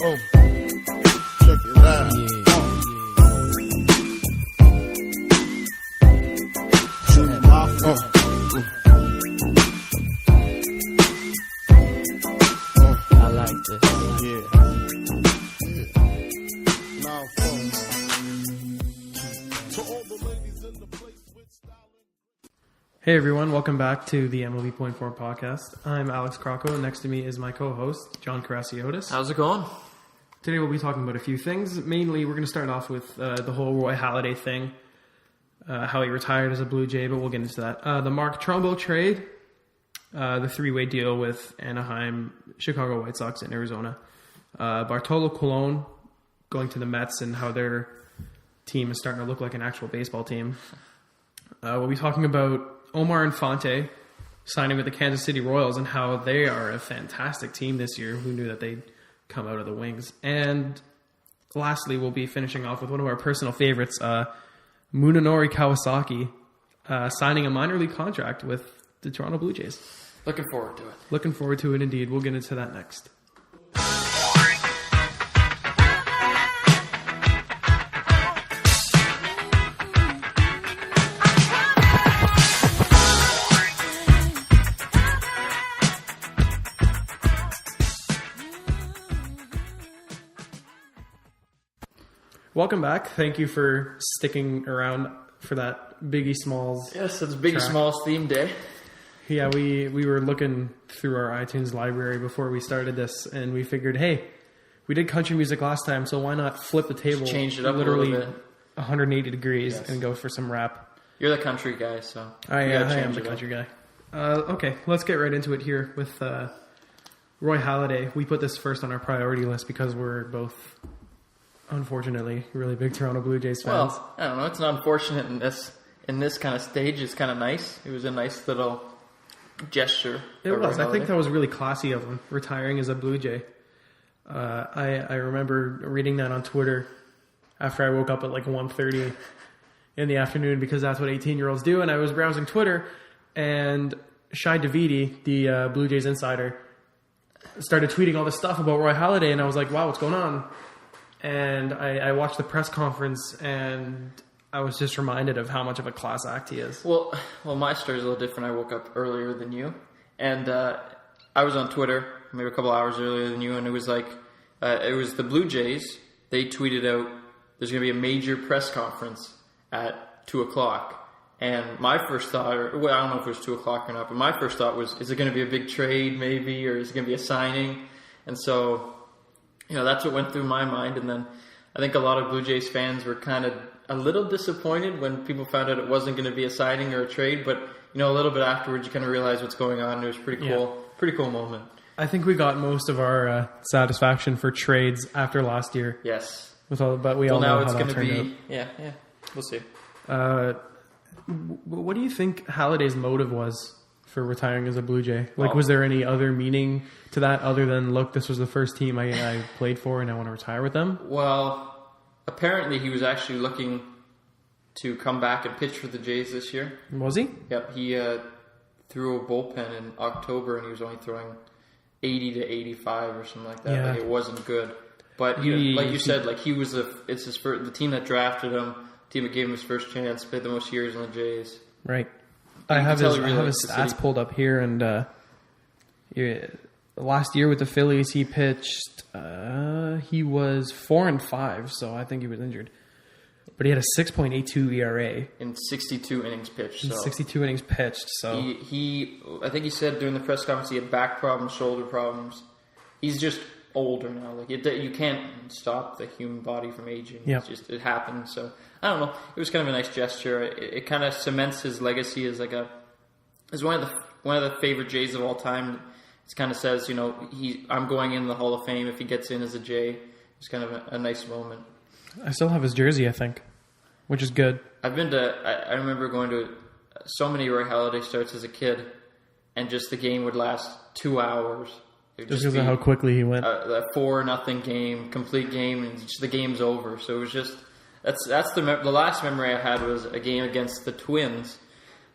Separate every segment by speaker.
Speaker 1: Oh, check it out. Shoot my phone.
Speaker 2: I like this.
Speaker 1: Yeah. Now, to all the ladies in the place with style.
Speaker 3: Hey everyone, welcome back to the MLBPointForm podcast. I'm Alex Crocco, and next to me is my co-host, John Carasiotis.
Speaker 2: How's it going?
Speaker 3: Today we'll be talking about a few things. Mainly, we're going to start off with the whole Roy Halladay thing, how he retired as a Blue Jay, but we'll get into that. The Mark Trumbo trade, the three-way deal with Anaheim, Chicago White Sox, and Arizona. Bartolo Colon going to the Mets and how their team is starting to look like an actual baseball team. We'll be talking about Omar Infante signing with the Kansas City Royals and how they are a fantastic team this year. Who knew that they'd come out of the wings? And lastly, we'll be finishing off with one of our personal favorites, Munenori Kawasaki, signing a minor league contract with the Toronto Blue Jays.
Speaker 2: Looking forward to it.
Speaker 3: Looking forward to it indeed. We'll get into that next. Welcome back. Thank you for sticking around for that Biggie Smalls.
Speaker 2: Yes, it's Biggie
Speaker 3: track.
Speaker 2: Smalls theme day.
Speaker 3: Yeah, we were looking through our iTunes library before we started this, and we figured, hey, we did country music last time, so why not flip the table,
Speaker 2: Change it up
Speaker 3: literally
Speaker 2: a little bit.
Speaker 3: 180 degrees
Speaker 2: Yes.
Speaker 3: and go for some rap.
Speaker 2: You're the country guy, so
Speaker 3: I
Speaker 2: you gotta
Speaker 3: am
Speaker 2: change
Speaker 3: the
Speaker 2: it up.
Speaker 3: country guy. Okay, let's get right into it here with Roy Halladay. We put this first on our priority list because we're both, unfortunately, really big Toronto Blue Jays fans.
Speaker 2: Well, I don't know. It's not unfortunate in this kind of stage. It's kind of nice. It was a nice little gesture.
Speaker 3: It was. I think that was really classy of him, retiring as a Blue Jay. I remember reading that on Twitter after I woke up at like 1:30 in the afternoon because that's what 18-year-olds do. And I was browsing Twitter, and Shai Davidi, the Blue Jays insider, started tweeting all this stuff about Roy Halladay, and I was like, wow, what's going on? And I watched the press conference, and I was just reminded of how much of a class act he is.
Speaker 2: Well, my story's a little different. I woke up earlier than you, and I was on Twitter maybe a couple hours earlier than you, and it was like it was the Blue Jays. They tweeted out there's going to be a major press conference at 2:00, and my first thought, I don't know if it was 2:00 or not, but my first thought was, is it going to be a big trade maybe, or is it going to be a signing? And so, that's what went through my mind, and then I think a lot of Blue Jays fans were kind of a little disappointed when people found out it wasn't going to be a signing or a trade, but a little bit afterwards you kind of realize what's going on, and it was pretty cool.
Speaker 3: Yeah.
Speaker 2: Pretty cool moment.
Speaker 3: I think we got most of our satisfaction for trades after last year.
Speaker 2: Yes.
Speaker 3: But we all know
Speaker 2: now
Speaker 3: how
Speaker 2: it's
Speaker 3: that
Speaker 2: going to
Speaker 3: turned
Speaker 2: be
Speaker 3: out.
Speaker 2: yeah, we'll see.
Speaker 3: What do you think Halladay's motive was for retiring as a Blue Jay? Like,
Speaker 2: Oh.
Speaker 3: was there any other meaning to that other than, look, this was the first team I played for and I want to retire with them?
Speaker 2: Well, apparently he was actually looking to come back and pitch for the Jays this year.
Speaker 3: Was he?
Speaker 2: Yep, he threw a bullpen in October, and he was only throwing 80 to 85 or something like that.
Speaker 3: Yeah.
Speaker 2: Like, it wasn't good. But like you said, he was the team that drafted him, the team that gave him his first chance, played the most years in the Jays.
Speaker 3: Right.
Speaker 2: You
Speaker 3: I have
Speaker 2: can
Speaker 3: his,
Speaker 2: tell
Speaker 3: I
Speaker 2: he
Speaker 3: have
Speaker 2: really
Speaker 3: his
Speaker 2: likes the
Speaker 3: stats
Speaker 2: city.
Speaker 3: pulled up here, and last year with the Phillies, he pitched, he was 4-5, so I think he was injured. But he had a 6.82 ERA.
Speaker 2: In 62 innings pitched. So
Speaker 3: 62 innings pitched, so...
Speaker 2: He I think he said during the press conference he had back problems, shoulder problems. He's just older now. Like, you can't stop the human body from aging.
Speaker 3: Yep.
Speaker 2: It happens. So I don't know. It was kind of a nice gesture. It kind of cements his legacy as one of the favorite Jays of all time. It kind of says, I'm going in the Hall of Fame if he gets in as a Jay. It's kind of a nice moment.
Speaker 3: I still have his jersey, I think, which is good.
Speaker 2: I've been to. I remember going to so many Roy Halladay starts as a kid, and just the game would last 2 hours. It would
Speaker 3: Just because of how quickly he went.
Speaker 2: a 4-0 game, complete game, and just the game's over. So it was just that's the last memory I had was a game against the Twins.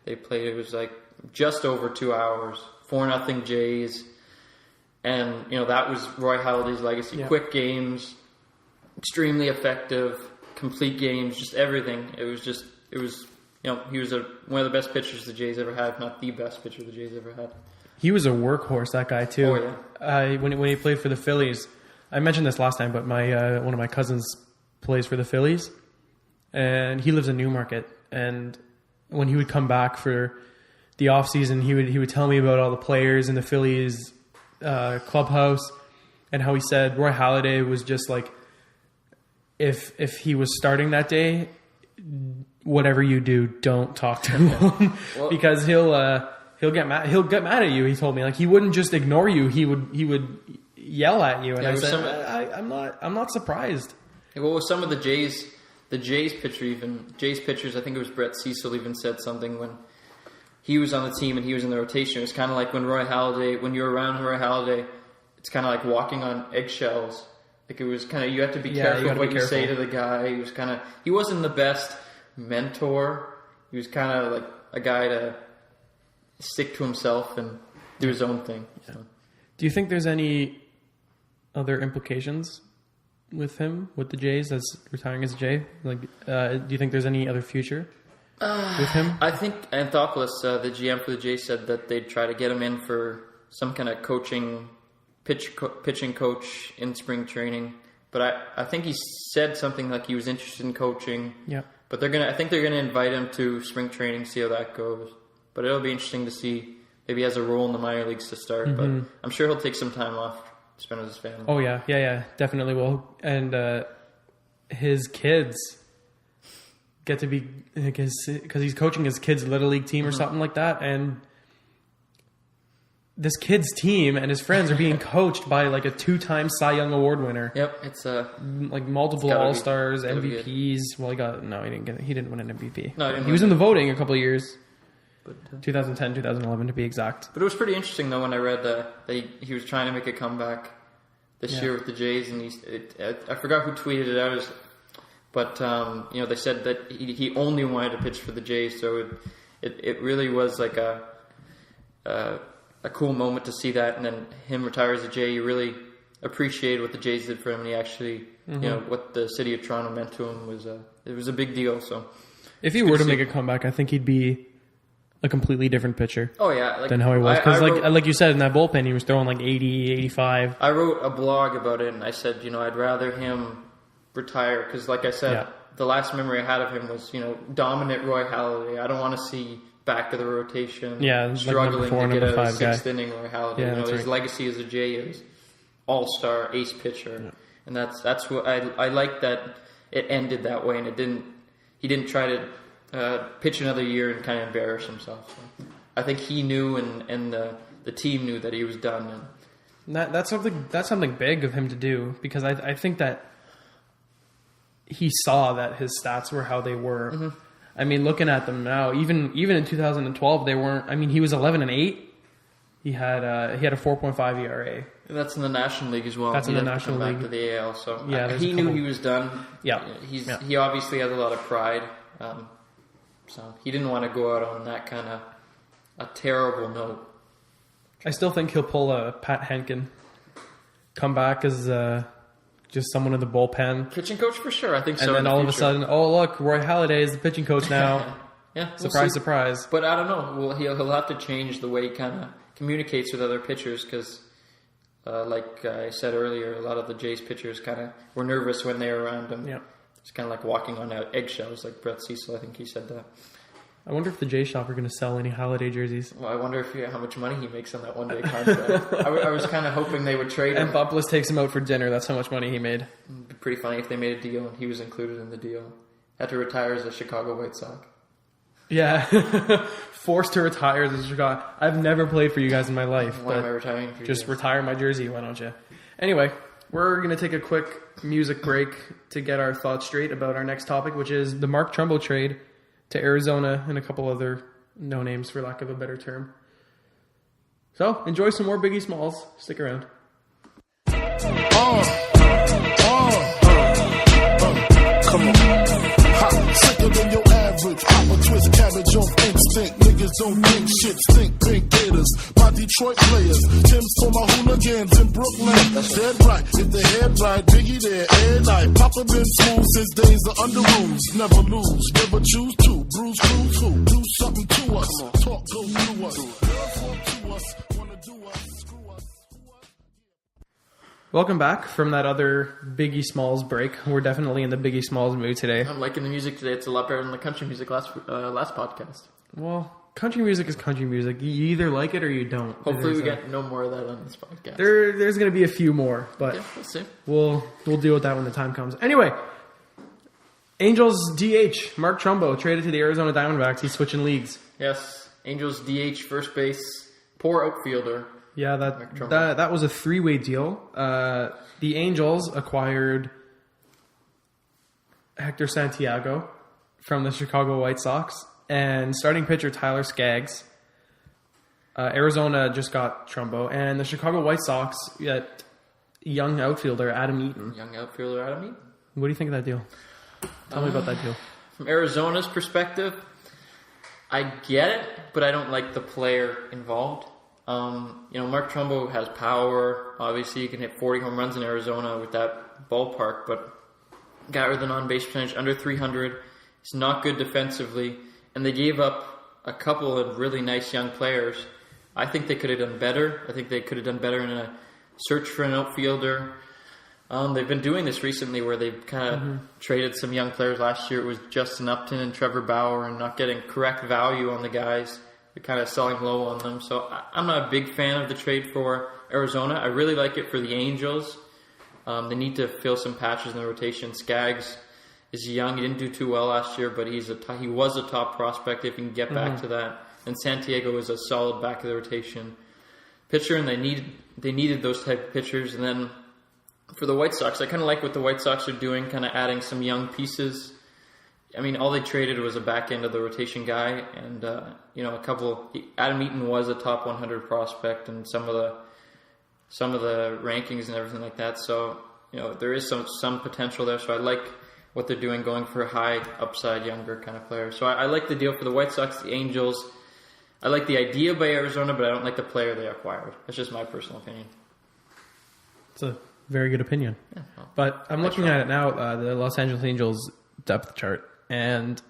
Speaker 2: They played. It was like just over 2 hours, 4-0 Jays. And, that was Roy Halladay's legacy.
Speaker 3: Yeah.
Speaker 2: Quick games, extremely effective, complete games, just everything. It was, he was one of the best pitchers the Jays ever had, if not the best pitcher the Jays ever had.
Speaker 3: He was a workhorse, that guy, too.
Speaker 2: Oh, yeah.
Speaker 3: When he played for the Phillies, I mentioned this last time, but one of my cousins plays for the Phillies, and he lives in Newmarket. And when he would come back for the off season, he would tell me about all the players in the Phillies clubhouse, and how he said Roy Halladay was just like, if he was starting that day, whatever you do, don't talk to him because he'll get mad. He'll get mad at you. He told me, like, he wouldn't just ignore you. He would yell at you. And I said, I'm not surprised.
Speaker 2: Well, with some of the Jays pitchers, I think it was Brett Cecil even said something when he was on the team and he was in the rotation. It was kind of like when you're around Roy Halladay, it's kind of like walking on eggshells. Like, it was kind of, you have to be careful what you say to the guy. He wasn't the best mentor. He was kind of like a guy to stick to himself and do his own thing.
Speaker 3: Yeah.
Speaker 2: So.
Speaker 3: Do you think there's any other implications with him, with the Jays, as retiring as a Jay? Like, do you think there's any other future with him?
Speaker 2: I think Anthopoulos, the GM for the Jays, said that they'd try to get him in for some kind of pitching coach in spring training. But I think he said something like he was interested in coaching.
Speaker 3: Yeah.
Speaker 2: But I think they're gonna invite him to spring training, see how that goes. But it'll be interesting to see. Maybe he has a role in the minor leagues to start.
Speaker 3: Mm-hmm.
Speaker 2: But I'm sure he'll take some time off to spend with his family.
Speaker 3: Oh yeah, definitely will. And his kids get to be, because he's coaching his kids' little league team or something like that, and this kid's team and his friends are being coached by like a 2-time Cy Young Award winner.
Speaker 2: Yep, it's
Speaker 3: like multiple All-Stars, MVPs. Well, he didn't win an MVP.
Speaker 2: No,
Speaker 3: he was in the voting a couple of years. But 2010, 2011 to be exact.
Speaker 2: But it was pretty interesting though when I read that he was trying to make a comeback this year with the Jays, and I forgot who tweeted it out. But they said that he only wanted to pitch for the Jays, so it really was like a cool moment to see that, and then him retire as a Jay. You really appreciated what the Jays did for him, and he actually, what the city of Toronto meant to him was a big deal. So
Speaker 3: if he were to make a comeback, I think he'd be a completely different pitcher.
Speaker 2: Oh yeah,
Speaker 3: than how he was, because like you said, in that bullpen he was throwing like 80, 85.
Speaker 2: I wrote a blog about it, and I said, I'd rather him retire, because like I said, the last memory I had of him was dominant Roy Halladay. I don't want to see back of the rotation, struggling
Speaker 3: like
Speaker 2: to get a
Speaker 3: 6th
Speaker 2: inning Roy Halladay. His legacy as a Jay is all-star ace pitcher, and that's what I like, that it ended that way, and he didn't try to pitch another year and kind of embarrass himself. So I think he knew, and the team knew that he was done. And
Speaker 3: that's something big of him to do, because I think that he saw that his stats were how they were. Mm-hmm. I mean, looking at them now, even in 2012, they weren't. I mean, he was 11-8. He had a 4.5 ERA.
Speaker 2: And that's in the National League as well.
Speaker 3: That's in the National League.
Speaker 2: Back to the AL. So
Speaker 3: he
Speaker 2: knew he was done.
Speaker 3: Yeah.
Speaker 2: He obviously has a lot of pride. So he didn't want to go out on that kind of a terrible note.
Speaker 3: I still think he'll pull a Pat Henkin, come back as just someone in the bullpen,
Speaker 2: pitching coach for sure. I think so.
Speaker 3: And then all of a sudden, oh look, Roy Halladay is the pitching coach now.
Speaker 2: Yeah,
Speaker 3: surprise, surprise.
Speaker 2: But I don't know. Well, he'll have to change the way he kind of communicates with other pitchers, because, like I said earlier, a lot of the Jays pitchers kind of were nervous when they were around him.
Speaker 3: Yeah.
Speaker 2: It's kind of like walking on eggshells, like Brett Cecil. I think he said that.
Speaker 3: I wonder if the J Shop are going to sell any Halladay jerseys.
Speaker 2: Well, I wonder how much money he makes on that one-day contract. I was kind of hoping they would trade him.
Speaker 3: And Anthopoulos takes him out for dinner. That's how much money he made.
Speaker 2: It'd be pretty funny if they made a deal and he was included in the deal. Had to retire as a Chicago White Sox.
Speaker 3: Yeah. Forced to retire as a Chicago. I've never played for you guys in my life.
Speaker 2: Why am I retiring for you?
Speaker 3: Just retire my jersey, why don't you? Anyway, we're going to take a quick music break to get our thoughts straight about our next topic, which is the Mark Trumbo trade to Arizona and a couple other no-names, for lack of a better term. So, enjoy some more Biggie Smalls. Stick around.
Speaker 1: Come on. Hot, sicker than your average. Pop a twist cabbage on Insta. stink. Niggas don't think shit stink. Pink haters, my Detroit players. Tim's for my hooligans in Brooklyn. Dead right, if the head right, Biggie there, air night. Papa been smooth since days of under rules. Never lose, never choose to. Bruise, cruise, who? Do something to us. Talk, go through us. Girls want to us, wanna do us. Screw us.
Speaker 3: Welcome back from that other Biggie Smalls break. We're definitely in the Biggie Smalls mood today.
Speaker 2: I'm liking the music today. It's a lot better than the country music last podcast.
Speaker 3: Well, country music is country music. You either like it or you don't.
Speaker 2: Hopefully we get no more of that on this podcast.
Speaker 3: There's going to be a few more, but
Speaker 2: Yeah, we'll see.
Speaker 3: we'll deal with that when the time comes. Anyway, Angels DH Mark Trumbo traded to the Arizona Diamondbacks. He's switching leagues.
Speaker 2: Yes, Angels DH, first base, poor outfielder.
Speaker 3: Yeah, that was a three-way deal. The Angels acquired Hector Santiago from the Chicago White Sox and starting pitcher Tyler Skaggs. Arizona just got Trumbo, and the Chicago White Sox got young outfielder Adam Eaton.
Speaker 2: Young outfielder Adam Eaton.
Speaker 3: What do you think of that deal? Tell me about that deal.
Speaker 2: From Arizona's perspective, I get it, but I don't like the player involved. Mark Trumbo has power. Obviously, you can hit 40 home runs in Arizona with that ballpark, but guy with an on-base percentage under 300. He's not good defensively, and they gave up a couple of really nice young players. I think they could have done better. I think they could have done better in a search for an outfielder. They've been doing this recently where they've kind of traded some young players. Last year it was Justin Upton and Trevor Bauer, and not getting correct value on the guys. They're kind of selling low on them. So I'm not a big fan of the trade for Arizona. I really like it for the Angels. They need to fill some patches in the rotation. Skaggs is young. He didn't do too well last year, but he was a top prospect if he can get back to that. And Santiago is a solid back of the rotation pitcher, and they needed those type of pitchers. And then for the White Sox, I kind of like what the White Sox are doing, kind of adding some young pieces. I mean, all they traded was a back end of the rotation guy, and a couple. Adam Eaton was a top 100 prospect, and some of the rankings and everything like that. So there is some potential there. So I like what they're doing, going for a high upside, younger kind of player. So I like the deal for the White Sox, the Angels. I like the idea by Arizona, but I don't like the player they acquired. That's just my personal opinion.
Speaker 3: It's a very good opinion.
Speaker 2: Yeah, well,
Speaker 3: but I'm looking at it now, the Los Angeles Angels depth chart, and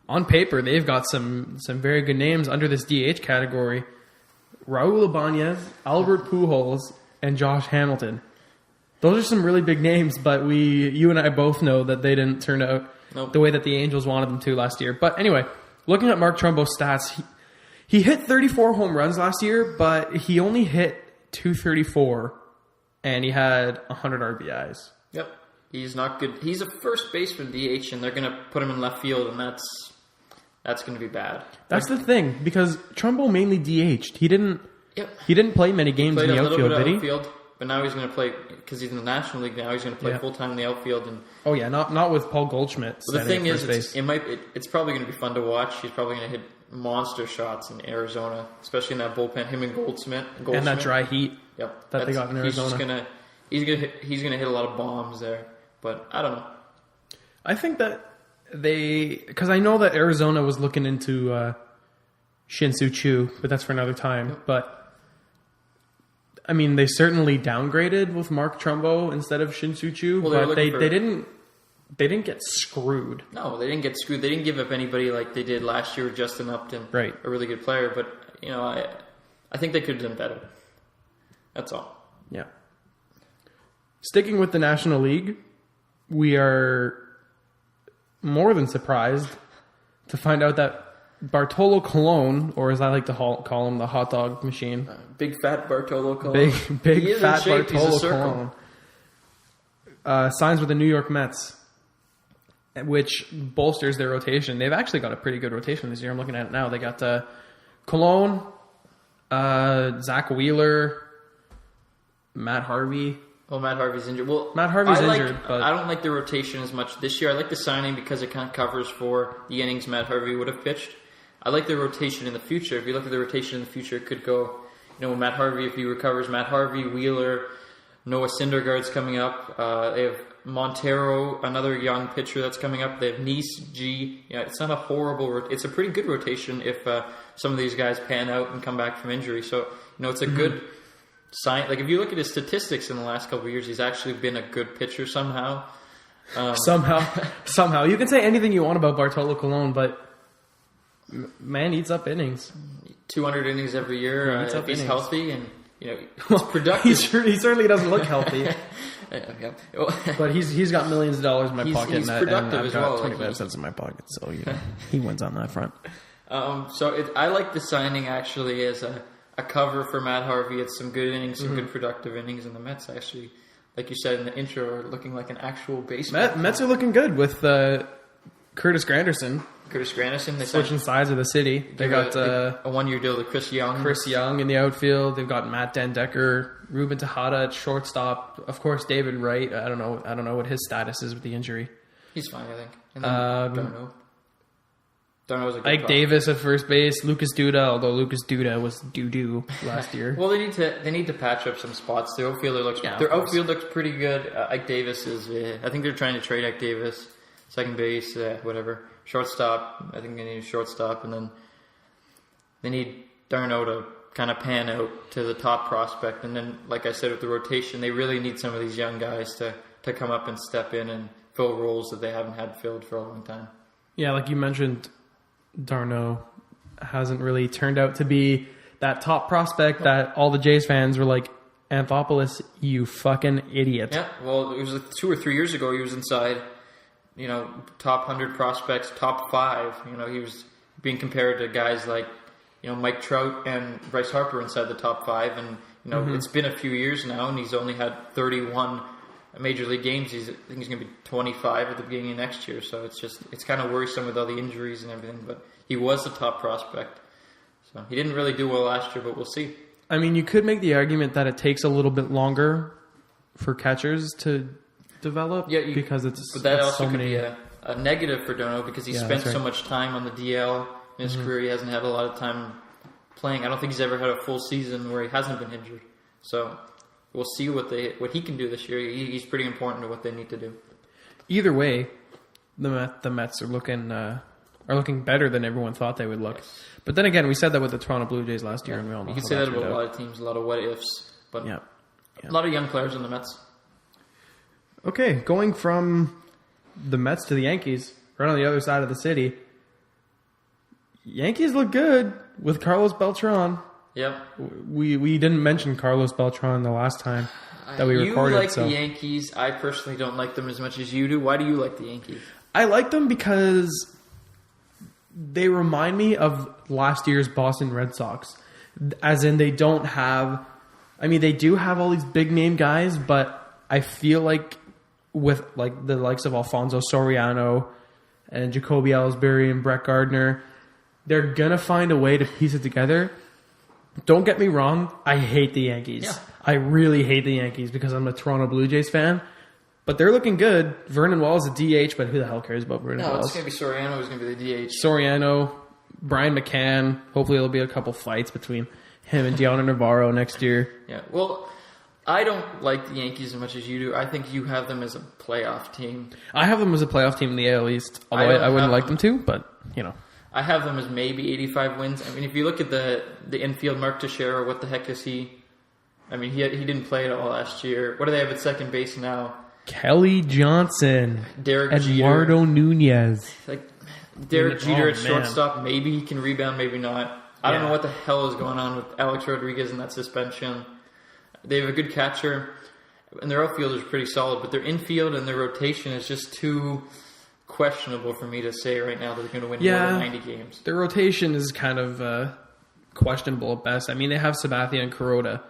Speaker 3: on paper they've got some very good names under this DH category. Raul Ibanez, Albert Pujols, and Josh Hamilton. Those are some really big names, but you and I both know that they didn't turn out the way that the Angels wanted them to last year. But anyway, looking at Mark Trumbo's stats, he hit 34 home runs last year, but he only hit 234, and he had 100 RBIs.
Speaker 2: Yep. He's not good. He's a first baseman DH, and they're going to put him in left field, and that's going to be bad.
Speaker 3: That's the thing, because Trumbo mainly DH'd. He didn't play many games in the outfield, did he?
Speaker 2: Outfield, but now he's going to play, because he's in the National League now, he's going to play full-time in the outfield. And
Speaker 3: not with Paul Goldschmidt.
Speaker 2: Well, the thing is, it's probably going to be fun to watch. He's probably going to hit monster shots in Arizona, especially in that bullpen, him and Goldschmidt.
Speaker 3: And that dry heat
Speaker 2: that
Speaker 3: they got in Arizona.
Speaker 2: He's gonna hit a lot of bombs there, but I don't know.
Speaker 3: I think that because I know that Arizona was looking into Shin-Soo Choo, but that's for another time. Yep. But I mean, they certainly downgraded with Mark Trumbo instead of Shin-Soo Choo, but they didn't get screwed.
Speaker 2: No, they didn't get screwed. They didn't give up anybody like they did last year with Justin Upton.
Speaker 3: Right.
Speaker 2: A really good player, but I think they could have done better. That's all.
Speaker 3: Yeah. Sticking with the National League, we are more than surprised to find out that Bartolo Colon, or as I like to call him, the hot dog machine.
Speaker 2: Big fat Bartolo Colon.
Speaker 3: Big fat Bartolo Colon. Signs with the New York Mets, which bolsters their rotation. They've actually got a pretty good rotation this year. I'm looking at it now. They got Colon, Zach Wheeler, Matt Harvey.
Speaker 2: Well, Matt Harvey's injured. Well,
Speaker 3: Matt Harvey's injured, but
Speaker 2: I don't like the rotation as much this year. I like the signing because it kind of covers for the innings Matt Harvey would have pitched. I like the rotation in the future. If you look at the rotation in the future, it could go, when Matt Harvey, if he recovers, Matt Harvey, Wheeler, Noah Syndergaard's coming up. They have Montero, another young pitcher that's coming up. They have Nice, G. It's not a horrible. It's a pretty good rotation if some of these guys pan out and come back from injury. So it's a good sign. Like if you look at his statistics in the last couple of years, he's actually been a good pitcher somehow.
Speaker 3: Somehow. You can say anything you want about Bartolo Colon, but man eats up innings. 200
Speaker 2: innings every year if he's healthy and he's productive.
Speaker 3: He certainly doesn't look healthy. But he's got millions of dollars in my pocket.
Speaker 2: He's productive
Speaker 3: and
Speaker 2: as well.
Speaker 3: 25 cents in my pocket, so he wins on that front.
Speaker 2: I like the signing actually as a cover for Matt Harvey. It's some good innings, some good productive innings, and the Mets actually, like you said in the intro, are looking like an actual baseball.
Speaker 3: Mets are looking good with Curtis Granderson.
Speaker 2: They
Speaker 3: switching sides of the city. They got
Speaker 2: a 1-year deal to Chris Young
Speaker 3: in the outfield. They've got Matt Dendecker, Ruben Tejada at shortstop. Of course, David Wright. I don't know what his status is with the injury.
Speaker 2: He's fine, I think. And then Darno's a good
Speaker 3: Ike Davis at first base. Lucas Duda, although Lucas Duda was doo-doo last year.
Speaker 2: Well, they need to patch up some spots. Their outfield looks pretty good. Ike Davis is. I think they're trying to trade Ike Davis. Second base, whatever. Shortstop, I think they need a shortstop, and then they need Darno to kind of pan out to the top prospect. And then, like I said, with the rotation, they really need some of these young guys to come up and step in and fill roles that they haven't had filled for a long time. Yeah,
Speaker 3: like you mentioned, Darno hasn't really turned out to be that top prospect that all the Jays fans were like, Anthopoulos, you fucking idiot.
Speaker 2: Yeah, well, it was 2 or 3 years ago he was inside... top 100 prospects, top 5. He was being compared to guys like, Mike Trout and Bryce Harper inside the top 5. And, it's been a few years now, and he's only had 31 major league games. I think he's going to be 25 at the beginning of next year. So it's kind of worrisome with all the injuries and everything. But he was the top prospect. So he didn't really do well last year, but we'll see.
Speaker 3: I mean, you could make the argument that it takes a little bit longer for catchers to develop, because
Speaker 2: but that also could be a negative for Darno because he spent so much time on the DL in his career. He hasn't had a lot of time playing. I don't think he's ever had a full season where he hasn't been injured. So we'll see what he can do this year. He's pretty important to what they need to do.
Speaker 3: Either way, the Mets are looking better than everyone thought they would look. Yes. But then again, we said that with the Toronto Blue Jays last year, and we all know
Speaker 2: you can say that about a lot of teams, a lot of what ifs, but a lot of young players in the Mets.
Speaker 3: Okay, going from the Mets to the Yankees, right on the other side of the city. Yankees look good with Carlos Beltran.
Speaker 2: Yep.
Speaker 3: We didn't mention Carlos Beltran the last time that we recorded.
Speaker 2: You like the Yankees. I personally don't like them as much as you do. Why do you like the Yankees?
Speaker 3: I like them because they remind me of last year's Boston Red Sox. As in, they don't have... I mean, they do have all these big-name guys, but I feel like with like the likes of Alfonso Soriano and Jacoby Ellsbury and Brett Gardner, they're going to find a way to piece it together. Don't get me wrong, I hate the Yankees. Yeah. I really hate the Yankees because I'm a Toronto Blue Jays fan. But they're looking good. Vernon Wells is a DH, but who the hell cares about Vernon Wells?
Speaker 2: No, it's going to be Soriano who's going to be the DH.
Speaker 3: Soriano, Brian McCann. Hopefully there'll be a couple fights between him and Gianna Navarro next year.
Speaker 2: Yeah, well... I don't like the Yankees as much as you do. I think you have them as a playoff team.
Speaker 3: I have them as a playoff team in the AL East, although I wouldn't like them to, but,
Speaker 2: I have them as maybe 85 wins. I mean, if you look at the infield, Mark Teixeira, what the heck is he? I mean, he didn't play at all last year. What do they have at second base now?
Speaker 3: Kelly Johnson.
Speaker 2: Eduardo
Speaker 3: Jeter. Nunez.
Speaker 2: Derek Jeter at shortstop. Maybe he can rebound, maybe not. I don't know what the hell is going on with Alex Rodriguez and that suspension. They have a good catcher, and their outfield is pretty solid, but their infield and their rotation is just too questionable for me to say right now that they're going to win more than 90 games.
Speaker 3: Their rotation is kind of questionable at best. I mean, they have Sabathia and Kuroda,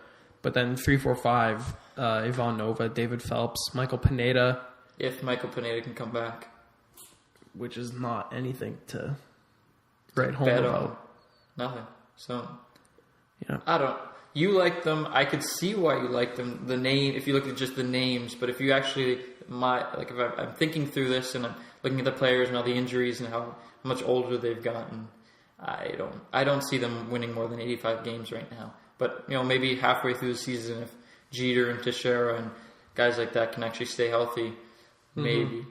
Speaker 3: but then 3, 4, 5, Ivan Nova, David Phelps, Michael Pineda.
Speaker 2: If Michael Pineda can come back.
Speaker 3: Which is not anything to write home about.
Speaker 2: Nothing. So, I don't... You like them. I could see why you like them. The name, if you look at just the names, but if you actually, if I'm thinking through this and I'm looking at the players and all the injuries and how much older they've gotten, I don't see them winning more than 85 games right now. But maybe halfway through the season, if Jeter and Teixeira and guys like that can actually stay healthy, maybe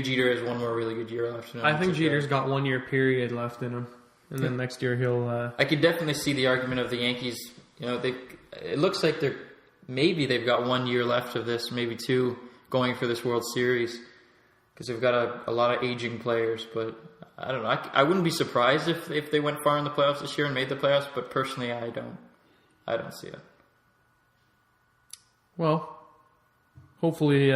Speaker 2: Jeter has one more really good year left.
Speaker 3: I think Jeter's got 1 year period left in him, and then next year he'll.
Speaker 2: I could definitely see the argument of the Yankees. It looks like they've got 1 year left of this, maybe 2, going for this World Series because they've got a lot of aging players. But I don't know. I wouldn't be surprised if they went far in the playoffs this year and made the playoffs. But personally, I don't see it.
Speaker 3: Well, hopefully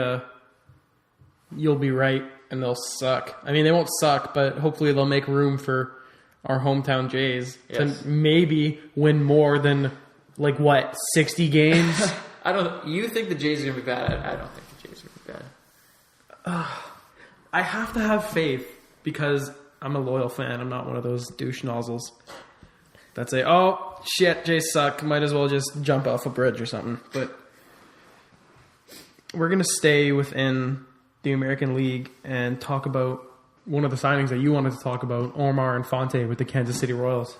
Speaker 3: you'll be right and they'll suck. I mean, they won't suck, but hopefully they'll make room for our hometown Jays to maybe win more than 60 games.
Speaker 2: You think the Jays are gonna be bad? I don't think the Jays are gonna be bad.
Speaker 3: I have to have faith because I'm a loyal fan. I'm not one of those douche nozzles that say, "Oh shit, Jays suck. Might as well just jump off a bridge or something." But we're gonna stay within the American League and talk about one of the signings that you wanted to talk about, Omar Infante with the Kansas City Royals.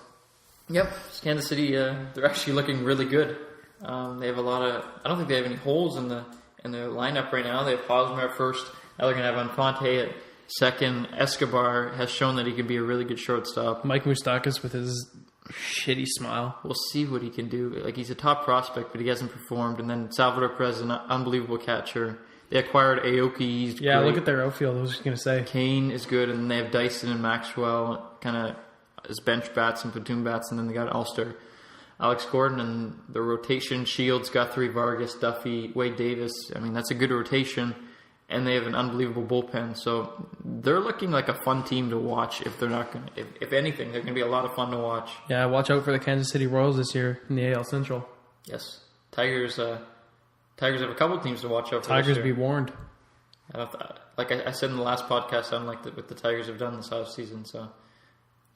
Speaker 2: Yep, Kansas City. They're actually looking really good. They have a lot of. I don't think they have any holes in their lineup right now. They have Hosmer at first. Now they're going to have Infante at second. Escobar has shown that he can be a really good shortstop.
Speaker 3: Mike Moustakas with his shitty smile.
Speaker 2: We'll see what he can do. He's a top prospect, but he hasn't performed. And then Salvador Perez is an unbelievable catcher. They acquired Aoki. He's great.
Speaker 3: Look at their outfield. I was just going to say.
Speaker 2: Kane is good, and then they have Dyson and Maxwell kind of as bench bats and platoon bats, and then they got All-Star Alex Gordon, and the rotation, Shields, Guthrie, Vargas, Duffy, Wade Davis. I mean, that's a good rotation, and they have an unbelievable bullpen. So they're looking like a fun team to watch if they're not going to, if anything, they're going to be a lot of fun to watch.
Speaker 3: Yeah, watch out for the Kansas City Royals this year in the AL Central.
Speaker 2: Yes. Tigers have a couple teams to watch out for.
Speaker 3: Tigers
Speaker 2: this year.
Speaker 3: be warned.
Speaker 2: Like I said in the last podcast, I don't like what the Tigers have done this offseason, so.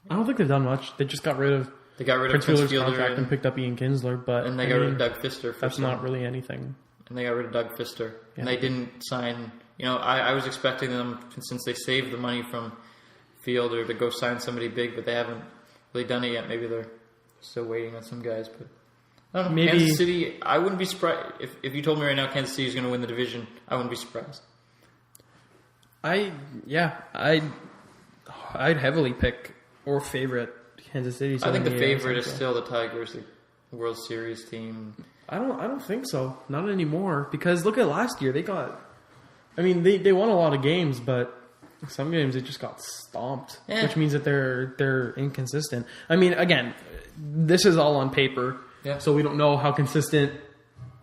Speaker 3: I don't think they've done much. They just got rid of Prince Fielder's contract and picked up Ian Kinsler, but
Speaker 2: and they got rid of Doug Fister.
Speaker 3: That's not really anything.
Speaker 2: And they got rid of Doug Fister, and they didn't sign. I was expecting them, since they saved the money from Fielder, to go sign somebody big, but they haven't really done it yet. Maybe they're still waiting on some guys, but I don't know.
Speaker 3: Maybe
Speaker 2: Kansas City. I wouldn't be surprised if you told me right now Kansas City is going to win the division. I wouldn't be surprised.
Speaker 3: I'd heavily pick or favorite Kansas City.
Speaker 2: I think the favorite is still the Tigers, the World Series team.
Speaker 3: I don't think so. Not anymore. Because look at last year. They won a lot of games, but some games they just got stomped, which means that they're inconsistent. I mean, again, this is all on paper, so we don't know how consistent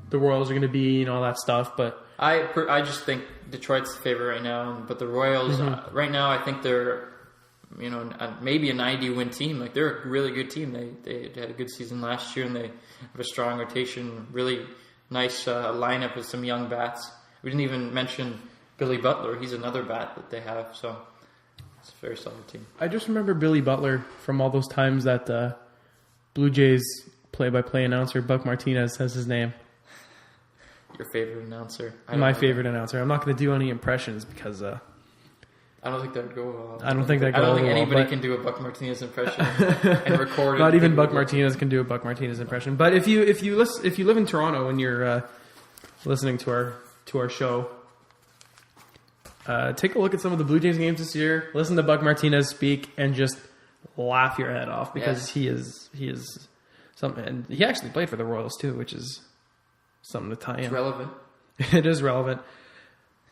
Speaker 3: the Royals are going to be and all that stuff. But
Speaker 2: I just think Detroit's the favorite right now. But the Royals, right now, I think they're maybe a 90-win team. Like, they're a really good team. They had a good season last year, and they have a strong rotation. Really nice lineup with some young bats. We didn't even mention Billy Butler. He's another bat that they have. So it's a very solid team.
Speaker 3: I just remember Billy Butler from all those times that Blue Jays play-by-play announcer Buck Martinez says his name.
Speaker 2: Your favorite announcer?
Speaker 3: My favorite announcer. I'm not going to do any impressions because...
Speaker 2: I don't think that would go well.
Speaker 3: I don't think
Speaker 2: anybody can do a Buck Martinez impression and record it.
Speaker 3: Not even Buck Martinez can do a Buck Martinez impression. But if you live in Toronto and you're listening to our show, take a look at some of the Blue Jays games this year. Listen to Buck Martinez speak and just laugh your head off because he is something. And he actually played for the Royals too, which is something to tie in.
Speaker 2: It's relevant.
Speaker 3: It is relevant.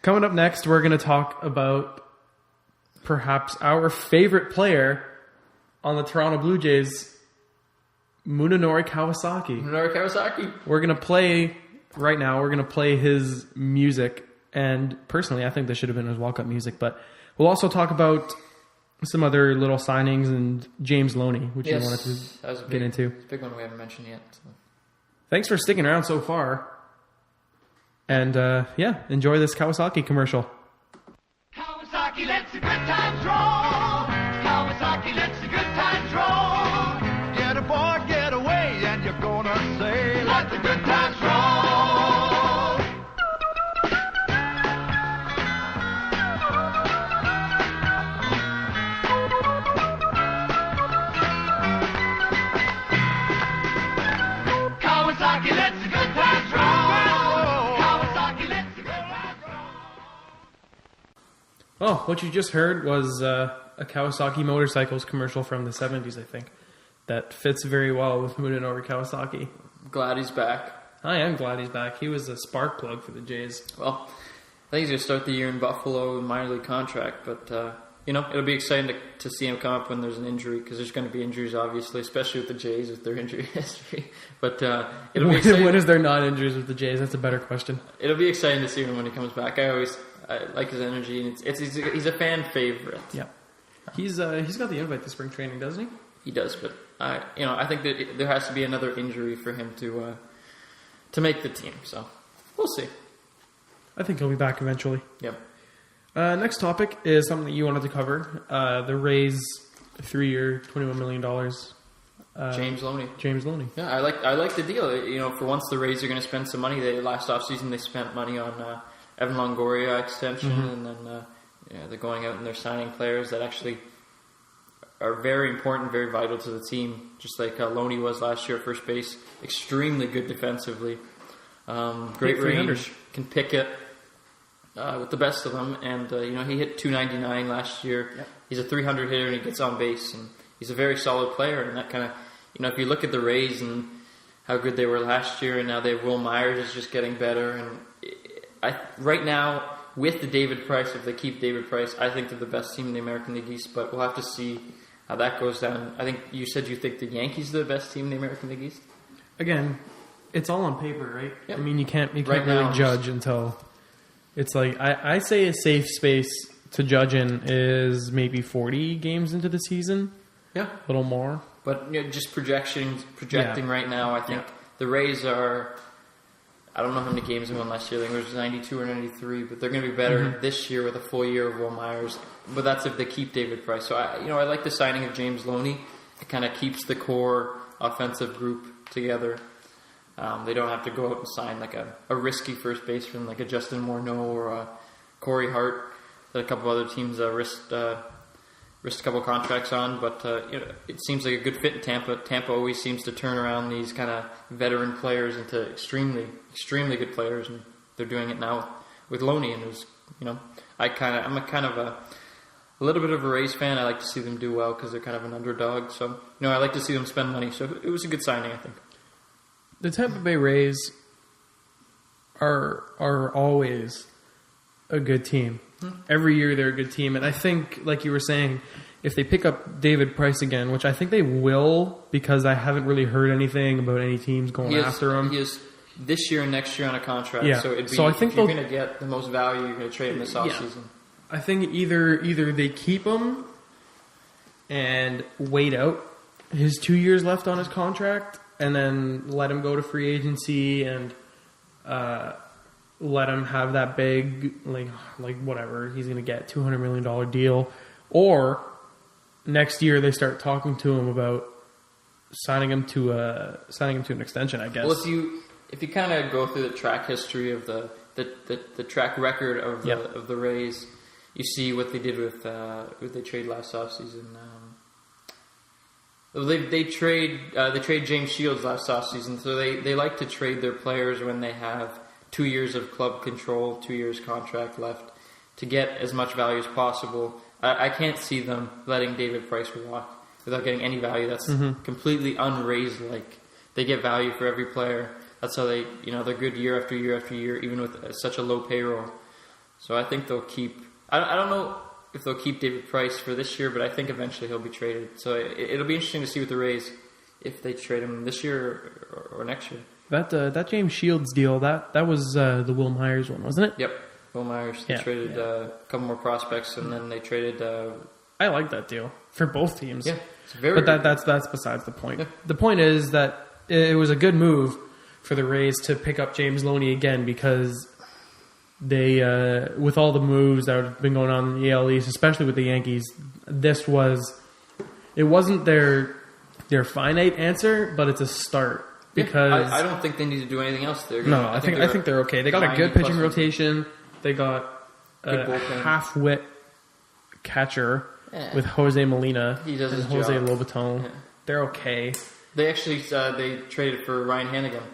Speaker 3: Coming up next, we're going to talk about perhaps our favorite player on the Toronto Blue Jays, Munenori Kawasaki. We're going to play, right now, we're going to play his music. And personally, I think this should have been his walk-up music. But we'll also talk about some other little signings and James Loney, which you wanted to get into.
Speaker 2: It's a big one we haven't mentioned yet. So.
Speaker 3: Thanks for sticking around so far. And, enjoy this Kawasaki commercial.
Speaker 4: Kawasaki lets the good times roll. Kawasaki lets the good times roll. Get aboard, get away, and you're gonna say, let the good times roll. Kawasaki lets the good times roll.
Speaker 3: Oh, what you just heard was a Kawasaki Motorcycles commercial from the 70s, I think. That fits very well with Munenori Kawasaki.
Speaker 2: Glad he's back.
Speaker 3: I am glad he's back. He was a spark plug for the Jays.
Speaker 2: Well, I think he's going to start the year in Buffalo, minor league contract, but, it'll be exciting to see him come up when there's an injury, because there's going to be injuries, obviously, especially with the Jays, with their injury history. But it'll be exciting.
Speaker 3: When is there not injuries with the Jays? That's a better question.
Speaker 2: It'll be exciting to see him when he comes back. I like his energy, and he's a fan favorite.
Speaker 3: Yeah. He's got the invite to spring training, doesn't he?
Speaker 2: He does, but I think that there has to be another injury for him to make the team. So we'll see.
Speaker 3: I think he'll be back eventually.
Speaker 2: Yep.
Speaker 3: Next topic is something that you wanted to cover. The Rays 3-year, $21 million.
Speaker 2: James Loney.
Speaker 3: James Loney.
Speaker 2: Yeah, I like the deal. For once the Rays are going to spend some money. Last offseason they spent money on Evan Longoria extension, and then they're going out and they're signing players that actually are very important, very vital to the team, just like Loney was last year at first base. Extremely good defensively. Great range, can pick it with the best of them, and he hit .299 last year. Yep. He's a .300 hitter, and he gets on base, and he's a very solid player. And that kind of, if you look at the Rays and how good they were last year, and now they have Will Myers is just getting better. And right now, with the David Price, if they keep David Price, I think they're the best team in the American League East. But we'll have to see how that goes down. I think you said you think the Yankees are the best team in the American League East.
Speaker 3: Again, it's all on paper, right?
Speaker 2: Yep.
Speaker 3: I mean, you can't
Speaker 2: Right
Speaker 3: really
Speaker 2: now,
Speaker 3: judge until it's like I say a safe space to judge in is maybe 40 games into the season.
Speaker 2: Yeah,
Speaker 3: a little more.
Speaker 2: But just projecting right now, I think the Rays are. I don't know how many games they won last year. I think it was 92 or 93, but they're going to be better this year with a full year of Will Myers. But that's if they keep David Price. So I like the signing of James Loney. It kind of keeps the core offensive group together. They don't have to go out and sign like a risky first baseman like a Justin Morneau or a Corey Hart that a couple other teams risked a couple contracts on. But it seems like a good fit in Tampa. Tampa always seems to turn around these kind of veteran players into extremely, extremely good players, and they're doing it now with Loney. And it was, I'm a little bit of a Rays fan. I like to see them do well because they're kind of an underdog. So I like to see them spend money. So it was a good signing, I think.
Speaker 3: The Tampa Bay Rays are always a good team. Every year they're a good team. And I think, like you were saying, if they pick up David Price again, which I think they will, because I haven't really heard anything about any teams going after him.
Speaker 2: He is this year and next year on a contract.
Speaker 3: Yeah.
Speaker 2: So I think if you're going to get the most value, you're going to trade him this offseason. Yeah.
Speaker 3: I think either they keep him and wait out his 2 years left on his contract, and then let him go to free agency and let him have that big, like whatever, he's going to get $200 million deal. Or next year they start talking to him about signing him to an extension, I guess.
Speaker 2: Well, if you kind of go through the track history of the track record of the Rays, you see what they did with they trade last offseason. They trade James Shields last offseason, so they like to trade their players when they have 2 years of club control, 2 years contract left, to get as much value as possible. I can't see them letting David Price walk without getting any value. That's completely un-Rays like. They get value for every player. That's how they, they're good year after year after year, even with such a low payroll. So I think they'll keep. I don't know if they'll keep David Price for this year, but I think eventually he'll be traded. So it'll be interesting to see with the Rays if they trade him this year or next year.
Speaker 3: That James Shields deal, that was the Will Myers one, wasn't it?
Speaker 2: Yep, Will Myers. They traded a couple more prospects, and then they traded.
Speaker 3: I like that deal for both teams.
Speaker 2: Yeah, it's very.
Speaker 3: But that's besides the point. Yeah. The point is that it was a good move for the Rays to pick up James Loney again, because they, with all the moves that have been going on in the AL East, especially with the Yankees, it wasn't their finite answer, but it's a start. Because
Speaker 2: I don't think they need to do anything else.
Speaker 3: I think they're okay. They got a good pitching rotation. They got a half-wit catcher with Jose Molina and Jose Lobaton. Yeah. They're okay.
Speaker 2: They actually they traded for Ryan Hannigan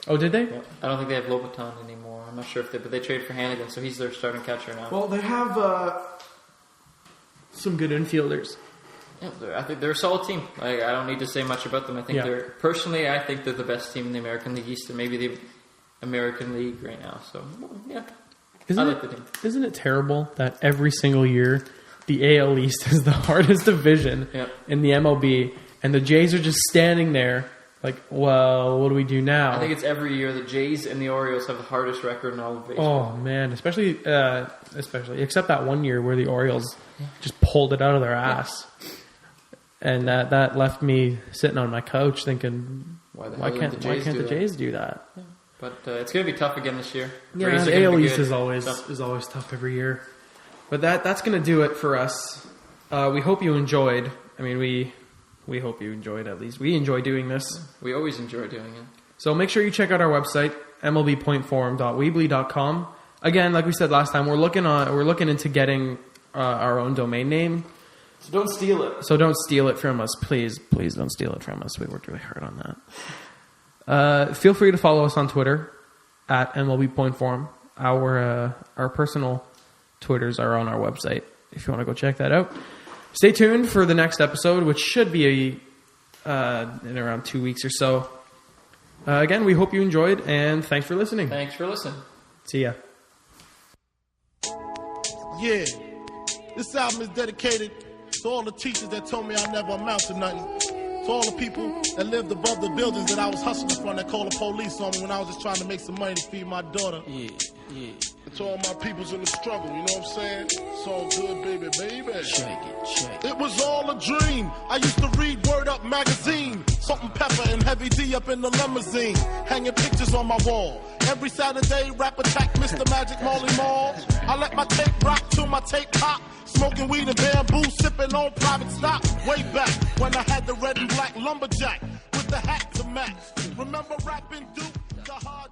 Speaker 3: Oh, did they?
Speaker 2: Yeah. I don't think they have Lobaton anymore. I'm not sure but they traded for Hannigan, so he's their starting catcher now.
Speaker 3: Well, they have some good infielders.
Speaker 2: Yeah, I think they're a solid team. I don't need to say much about them. I think I think they're the best team in the American League East and maybe the American League right now. So, yeah. I like the team.
Speaker 3: Isn't it terrible that every single year the AL East is the hardest division in the MLB and the Jays are just standing there like, well, what do we do now?
Speaker 2: I think it's every year the Jays and the Orioles have the hardest record in all of baseball.
Speaker 3: Oh, man. Especially except that one year where the Orioles just pulled it out of their ass. And that left me sitting on my couch thinking, why can't the Jays do that?
Speaker 2: Yeah. But it's going to be tough again this year.
Speaker 3: Yeah, the AL East is always tough every year. But that's going to do it for us. We hope you enjoyed. I mean, we hope you enjoyed at least. We enjoy doing this.
Speaker 2: We always enjoy doing it.
Speaker 3: So make sure you check out our website, MLBPointForm.weebly.com. Again, like we said last time, we're looking into getting our own domain name.
Speaker 2: So don't steal it.
Speaker 3: So don't steal it from us. Please don't steal it from us. We worked really hard on that. Feel free to follow us on Twitter at MLBPointForm. Our personal Twitters are on our website if you want to go check that out. Stay tuned for the next episode, which should be in around 2 weeks or so. Again, we hope you enjoyed, and thanks for listening.
Speaker 2: Thanks for listening.
Speaker 3: See ya.
Speaker 1: Yeah, this album is dedicated to all the teachers that told me I never amount to nothing. To all the people that lived above the buildings that I was hustling from that called the police on me when I was just trying to make some money to feed my daughter.
Speaker 5: Yeah.
Speaker 1: And to all my peoples in the struggle, you know what I'm saying? It's all good, baby.
Speaker 5: Check it.
Speaker 1: It was all a dream. I used to read Word Up magazine. Salt and Pepper and Heavy D up in the limousine. Hanging pictures on my wall. Every Saturday, rap attack Mr. Magic Marley Marl. I let my tape rock till my tape pop. Smoking weed and bamboo, sipping on private stock. Way back when I had the red and black lumberjack with the hat to match. Remember rapping Duke? The hard.